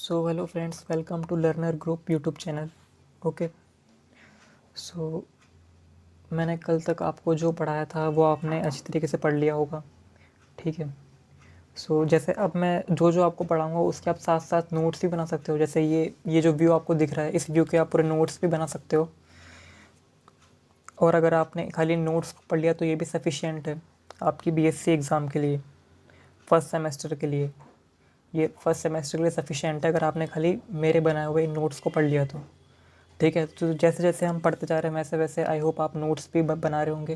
So hello friends, welcome to learner group YouTube channel. Okay, so मैंने कल तक आपको जो पढ़ाया था वो आपने अच्छी तरीके से पढ़ लिया होगा। ठीक है। सो जैसे अब मैं जो जो आपको पढ़ाऊँगा उसके आप साथ साथ नोट्स भी बना सकते हो। जैसे ये जो व्यू आपको दिख रहा है, इस व्यू के आप पूरे नोट्स भी बना सकते हो। और अगर आपने खाली नोट्स पढ़ लिया तो ये भी सफिशिएंट है आपकी बीएससी एग्ज़ाम के लिए, फर्स्ट सेमेस्टर के लिए। ये फर्स्ट सेमेस्टर के लिए सफिशिएंट है अगर आपने खाली मेरे बनाए हुए इन नोट्स को पढ़ लिया तो। ठीक है। तो जैसे जैसे हम पढ़ते जा रहे हैं वैसे वैसे आई होप आप नोट्स भी बना रहे होंगे,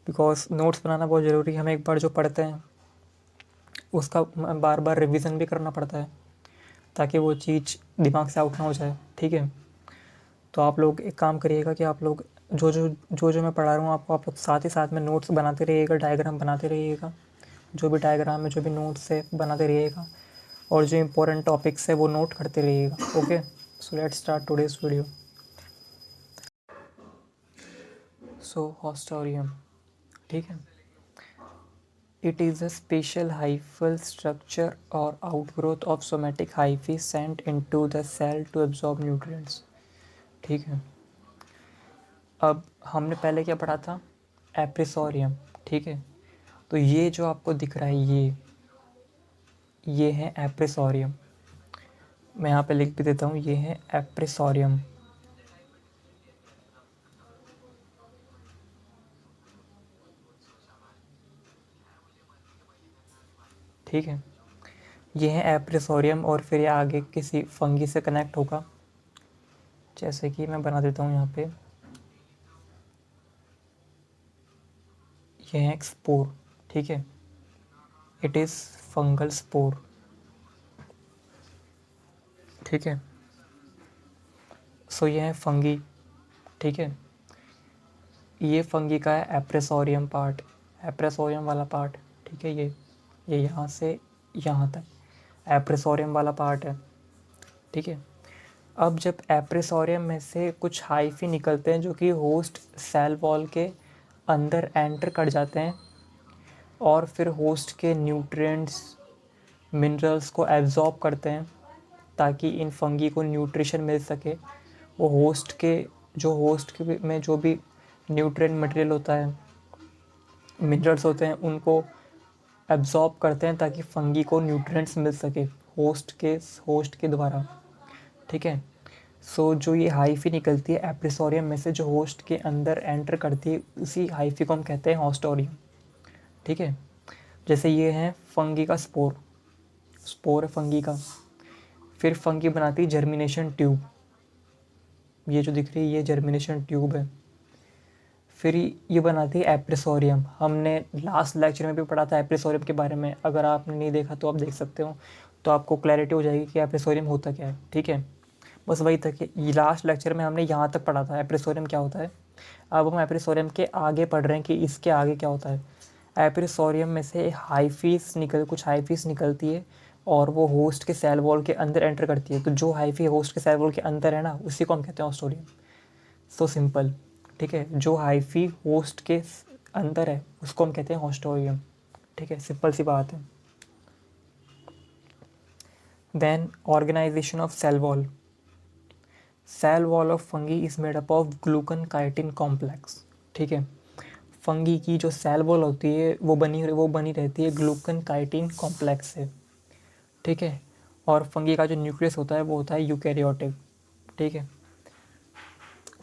बिकॉज नोट्स बनाना बहुत ज़रूरी है। हम एक बार जो पढ़ते हैं उसका बार बार रिवीजन भी करना पड़ता है ताकि वो चीज़ दिमाग से आउट ना हो जाए। ठीक है। तो आप लोग एक काम करिएगा कि आप लोग जो मैं पढ़ा रहा हूँ आपको, आप लोग साथ ही साथ में नोट्स बनाते रहिएगा, डायग्राम बनाते रहिएगा। जो भी डायग्राम है, जो भी नोट्स है, बनाते रहिएगा। और जो इम्पोर्टेंट टॉपिक्स है वो नोट करते रहिएगा। Okay, so let's start today's video. So haustorium, ठीक है। It is a special hyphal structure or outgrowth of somatic hyphae sent into the cell to absorb nutrients। ठीक है। अब हमने पहले क्या पढ़ा था? एप्रिसोरियम। ठीक है। तो ये जो आपको दिख रहा है ये है एप्रिसोरियम। मैं यहाँ पे लिख भी देता हूँ, ये है एप्रिसोरियम। ठीक है। ये है एप्रिसोरियम और फिर ये आगे किसी फंगी से कनेक्ट होगा। जैसे कि मैं बना देता हूँ यहाँ पे, ये है एक स्पोर। ठीक है। It is fungal spore. ठीक है। सो ये है फंगी। ठीक है। ये फंगी का है एप्रेसोरियम पार्ट, एप्रेसोरियम वाला पार्ट। ठीक है। ये यहाँ से यहाँ तक एप्रेसोरियम वाला पार्ट है। ठीक है। अब जब एप्रेसोरियम में से कुछ हाइफी निकलते हैं जो कि होस्ट सेल वॉल के अंदर एंटर कर जाते हैं और फिर होस्ट के न्यूट्रिएंट्स, मिनरल्स को एब्जॉर्ब करते हैं ताकि इन फंगी को न्यूट्रिशन मिल सके। वो होस्ट के में जो भी न्यूट्रिएंट मटेरियल होता है, मिनरल्स होते हैं, उनको एब्जॉर्ब करते हैं ताकि फंगी को न्यूट्रिएंट्स मिल सके होस्ट के द्वारा। ठीक है। सो जो ये हाइफी निकलती है एप्रिसोरियम में से, जो होस्ट के अंदर एंटर करती है, उसी हाइफी को हम कहते हैं हॉस्टोरियम। ठीक है। जैसे ये है फंगी का स्पोर है फंगी का। फिर फंगी बनाती है जर्मिनेशन ट्यूब। ये जो दिख रही है ये जर्मिनेशन ट्यूब है। फिर ये बनाती है एप्रिसोरियम। हमने लास्ट लेक्चर में भी पढ़ा था एप्रिसोरियम के बारे में। अगर आपने नहीं देखा तो आप देख सकते हो, तो आपको क्लैरिटी हो जाएगी कि एप्रिसोरियम होता क्या है। ठीक है। बस वही था कि लास्ट लेक्चर में हमने यहाँ तक पढ़ा था एप्रिसोरियम क्या होता है। अब हम एप्रिसोरियम के आगे पढ़ रहे हैं कि इसके आगे क्या होता है। एप्रिसोरियम में से कुछ हाइफीस निकलती है और वो होस्ट के सेल वॉल के अंदर एंटर करती है। तो जो हाइफी होस्ट के सेल वॉल के अंदर है ना, उसी को हम कहते हैं हॉस्टोरियम। So simple. ठीक है। जो हाइफी होस्ट के अंदर है उसको हम कहते हैं हॉस्टोरियम। ठीक है, सिंपल सी बात है। Then organisation of cell wall of fungi is made up of glucan chitin complex. ठीक है। फंगी की जो सेल वॉल होती है वो बनी रहती है ग्लूकन काइटिन कॉम्प्लेक्स से। ठीक है। और फंगी का जो न्यूक्लियस होता है वो होता है यूकैरियोटिक। ठीक है।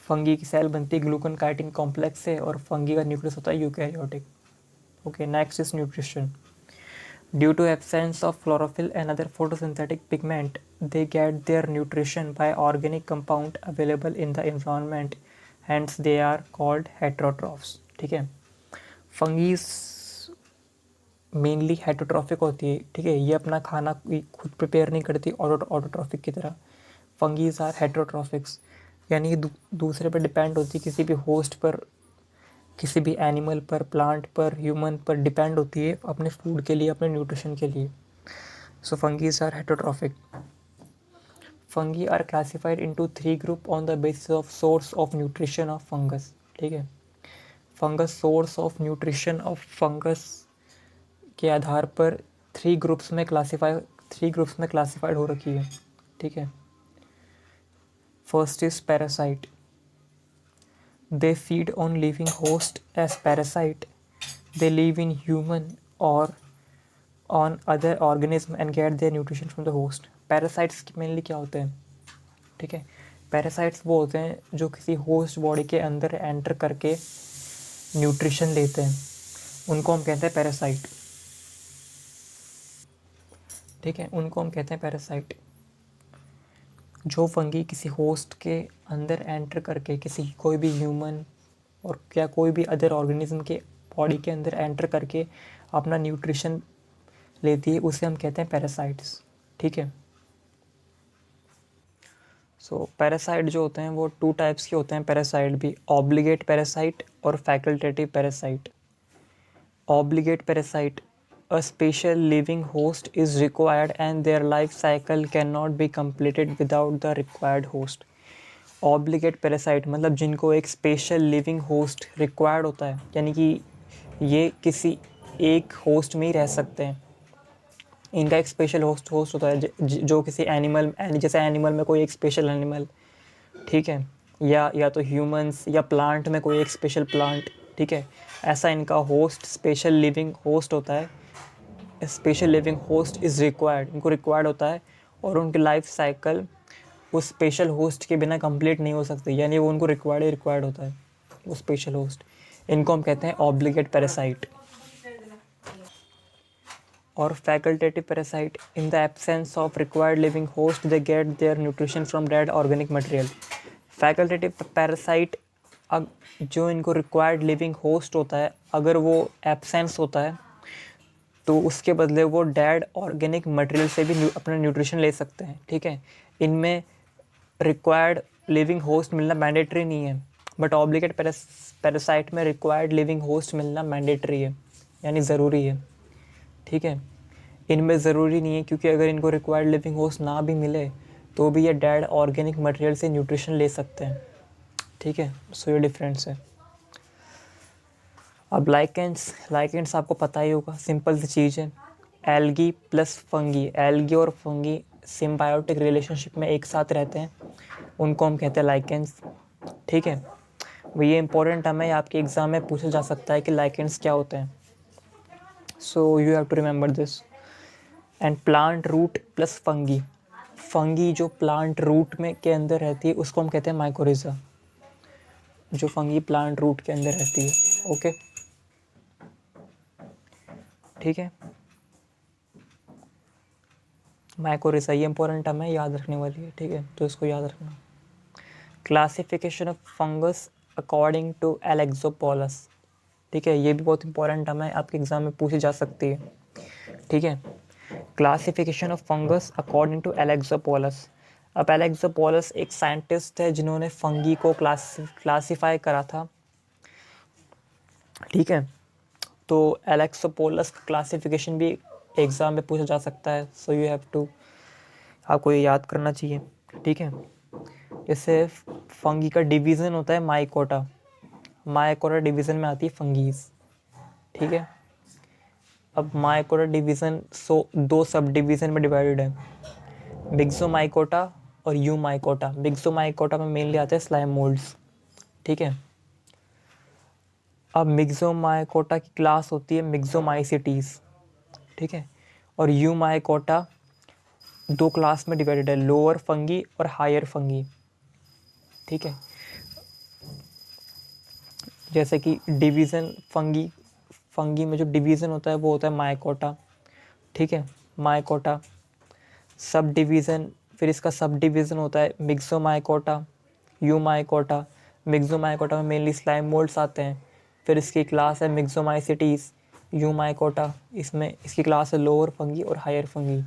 फंगी की सेल बनती है ग्लूकन काइटिन कॉम्प्लेक्स से और फंगी का न्यूक्लियस होता है eukaryotic. Okay, next is nutrition. Due to absence of chlorophyll and other photosynthetic pigment, they get their nutrition by organic compound available in the environment, hence they are called heterotrophs। ठीक है। Fungi mainly heterotrophic होती है। ठीक है। ये अपना खाना खुद प्रिपेयर नहीं करती ऑटोट्रॉफिक की तरह। फंगीज आर हेटरोट्रॉफिक्स, यानी दूसरे पर डिपेंड होती है, किसी भी होस्ट पर, किसी भी एनिमल पर, प्लांट पर, ह्यूमन पर डिपेंड होती है अपने फूड के लिए, अपने न्यूट्रिशन के लिए। So fungis are heterotrophic. Fungi are classified into 3 group on the basis of source of nutrition of fungus. ठीक है। Fungus source of nutrition of fungus के आधार पर 3 ग्रुप्स में क्लासिफाइड हो रखी है। ठीक है। First is parasite, they feed on living host as parasite, they live in human और on other organism and get their nutrition from the host. Parasites mainly क्या होते हैं, ठीक है, पैरासाइट्स वो होते हैं जो किसी होस्ट बॉडी के अंदर एंटर करके न्यूट्रिशन लेते हैं, उनको हम कहते हैं पैरासाइट, ठीक है, उनको हम कहते हैं पैरासाइट। जो फंगी किसी होस्ट के अंदर एंटर करके किसी कोई भी ह्यूमन और क्या कोई भी अदर ऑर्गेनिज्म के बॉडी के अंदर एंटर करके अपना न्यूट्रिशन लेती है, उसे हम कहते हैं पैरासाइट्स, ठीक है। सो पैरासाइट जो होते हैं वो 2 टाइप्स के होते हैं पैरासाइट भी, ऑब्लिगेट पैरासाइट और facultative parasite. Obligate parasite, a special living host is required and their life cycle cannot be completed without the required host। Obligate parasite मतलब जिनको एक स्पेशल लिविंग होस्ट रिक्वायर्ड होता है, यानी कि ये किसी एक होस्ट में ही रह सकते हैं, इनका एक स्पेशल होस्ट होता है जो किसी एनिमल, जैसे एनिमल में कोई एक स्पेशल एनिमल, ठीक है, या तो ह्यूमंस या प्लांट में कोई एक स्पेशल प्लांट, ठीक है, ऐसा इनका होस्ट स्पेशल लिविंग होस्ट होता है। Special living host is required, इनको रिक्वायर्ड होता है और उनकी लाइफ साइकिल उस स्पेशल होस्ट के बिना कंप्लीट नहीं हो सकती, यानी वो उनको रिक्वायर्ड होता है वो स्पेशल होस्ट। इनको हम कहते हैं ऑब्लिगेट पैरासाइट। और facultative parasite, in the absence of required living host they get their nutrition from dead organic material. Facultative parasite जो इनको रिक्वायर्ड लिविंग होस्ट होता है, अगर वो एब्सेंस होता है तो उसके बदले वो डेड ऑर्गेनिक मटेरियल से भी अपना न्यूट्रिशन ले सकते हैं, ठीक है। इनमें रिक्वायर्ड लिविंग होस्ट मिलना मैंडेटरी नहीं है, बट ऑब्लिगेट पैरासाइट में रिक्वायर्ड लिविंग होस्ट मिलना मैंडेटरी है, यानी ज़रूरी है, ठीक है। इनमें ज़रूरी नहीं है, क्योंकि अगर इनको रिक्वायर्ड लिविंग होस्ट ना भी मिले तो भी ये डेड ऑर्गेनिक मटेरियल से न्यूट्रिशन ले सकते हैं, ठीक है। सो ये डिफरेंस है। अब लाइकेंस आपको पता ही होगा, सिंपल सी चीज़ है, एल्गी प्लस फंगी। एल्गी और फंगी सिम्बायोटिक रिलेशनशिप में एक साथ रहते हैं, उनको हम कहते हैं लाइकेंस, ठीक है। वो ये इंपॉर्टेंट टर्म है, आपके एग्ज़ाम में पूछा जा सकता है कि लाइकेंस क्या होते हैं, so you have to remember this. And plant root plus fungi, fungi जो प्लांट रूट में के अंदर रहती है उसको हम कहते हैं माइकोरिज़ा, जो फंगी प्लांट रूट के अंदर रहती है, ओके, ठीक है। माइकोरिज़ा ये इंपॉर्टेंट टर्म है, याद रखने वाली है, ठीक है, तो इसको याद रखना। Classification of fungus according to Alexopoulos, ठीक है, ये भी बहुत इंपॉर्टेंट टर्म है, आपके एग्जाम में पूछी जा सकती है, ठीक है। Classification of fungus according to Alexopoulos. अब एलेक्सोपोलस एक साइंटिस्ट है जिन्होंने फंगी को क्लासीफाई करा था, ठीक है। तो एलेक्सोपोलस क्लासिफिकेशन भी एग्ज़ाम में पूछा जा सकता है, सो यू हैव टू, आपको ये याद करना चाहिए, ठीक है। जैसे फंगी का डिवीज़न होता है माइकोटा, माइकोटा डिवीज़न में आती है फंगीज, ठीक है। अब माइकोटा डिवीज़न 2 सब डिवीज़न में डिवाइडेड है, मिक्सोमाइकोटा और यूमाइकोटा। मिक्सोमाइकोटा में मेनली आते हैं स्लाइम मोल्ड्स, ठीक है। अब मिक्सोमाइकोटा की क्लास होती है मिक्सोमाइसिटीज़, ठीक है, और यूमाइकोटा 2 क्लास में डिवाइडेड है, लोअर फंगी और हायर फंगी, ठीक है। जैसे कि डिवीज़न फंगी में जो डिवीज़न होता है वो होता है माइकोटा, ठीक है, माइकोटा। सब डिवीज़न, फिर इसका सब डिवीज़न होता है मिक्सोमाइकोटा, यूमाइकोटा। मिक्सोमाइकोटा में मेनली स्लाइम मोल्ड्स आते हैं, फिर इसकी क्लास है मिक्सोमाइसिटीज़, यूमाइकोटा, इसमें इसकी क्लास है लोअर फंगी और हायर फंगी।